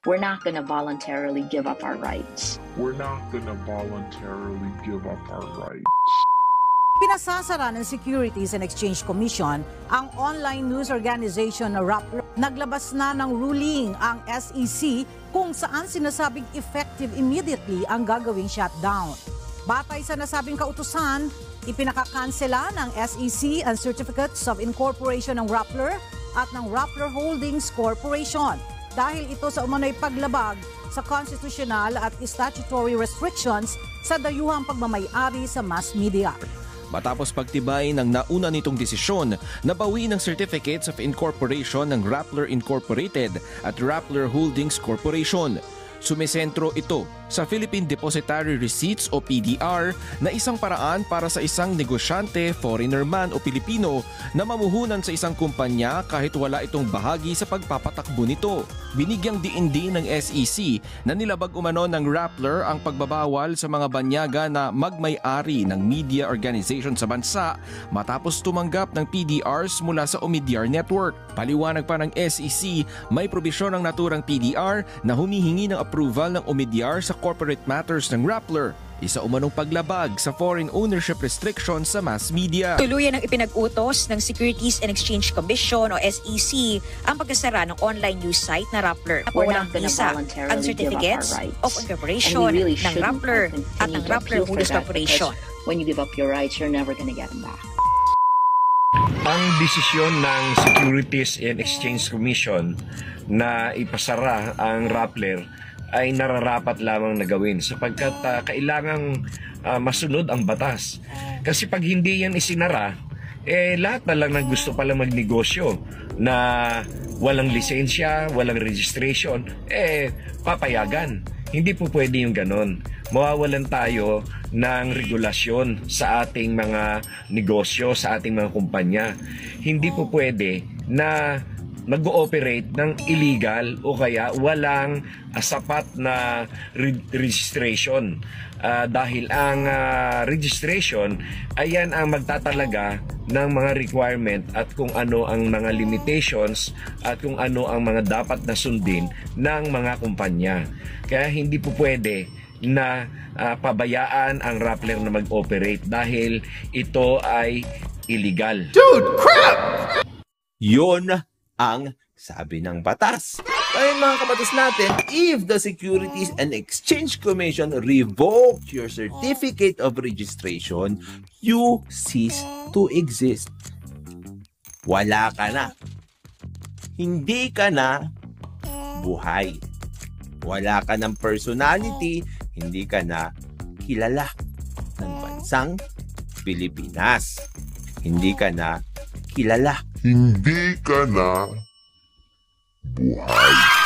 We're not going to voluntarily give up our rights. We're not going to voluntarily give up our rights. Pinasasara ng Securities and Exchange Commission ang online news organization na Rappler. Naglabas na ng ruling ang SEC kung saan sinasabing effective immediately ang gagawing shutdown. Batay sa nasabing kautusan, ipinakakansela ng SEC ang Certificates of Incorporation ng Rappler at ng Rappler Holdings Corporation dahil ito sa umano'y paglabag sa constitutional at statutory restrictions sa dayuhang pagmamay-ari sa mass media. Matapos pagtibay ng nauna nitong desisyon na bawiin ng Certificates of Incorporation ng Rappler Incorporated at Rappler Holdings Corporation. Sumisentro ito sa Philippine Depositary Receipts o PDR na isang paraan para sa isang negosyante, foreigner man o Pilipino na mamuhunan sa isang kumpanya kahit wala itong bahagi sa pagpapatakbo nito. Binigyang diin din ng SEC na nilabag umano ng Rappler ang pagbabawal sa mga banyaga na magmay-ari ng media organization sa bansa matapos tumanggap ng PDRs mula sa Omidyar Network. Paliwanag pa ng SEC, may probisyon ang naturang PDR na humihingi ng approval ng Omidyar sa corporate matters ng Rappler, isa umanong paglabag sa foreign ownership restrictions sa mass media. Tuluyan ang ipinag-utos ng Securities and Exchange Commission o SEC ang pagkasara ng online news site na Rappler. Napawalang visa ang Certificates of Incorporation ng Rappler at ng Rappler Holdings Corporation. When you give up your rights, you're never going to get them back. Ang desisyon ng Securities and Exchange Commission na ipasara ang Rappler ay nararapat lamang na gawin sapagkat kailangang masunod ang batas. Kasi pag hindi yan isinara, lahat na lang ng gusto pala magnegosyo na walang lisensya, walang registration, papayagan. Hindi po pwede yung ganon. Mawawalan tayo ng regulasyon sa ating mga negosyo, sa ating mga kumpanya. Hindi po pwede na mag-ooperate ng illegal o kaya walang sapat na registration. Dahil ang registration, ayan ang magtatalaga ng mga requirement at kung ano ang mga limitations at kung ano ang mga dapat na sundin ng mga kumpanya. Kaya hindi po pwede na pabayaan ang Rappler na mag-operate dahil ito ay illegal. Dude, crap! Yun ang sabi ng batas. Kaya mga kabatas natin, if the Securities and Exchange Commission revoke your certificate of registration, you cease to exist. Wala ka na. Hindi ka na buhay. Wala ka ng personality, hindi ka na kilala ng bansang Pilipinas. Hindi ka na kilala. Hindi ka na buhay.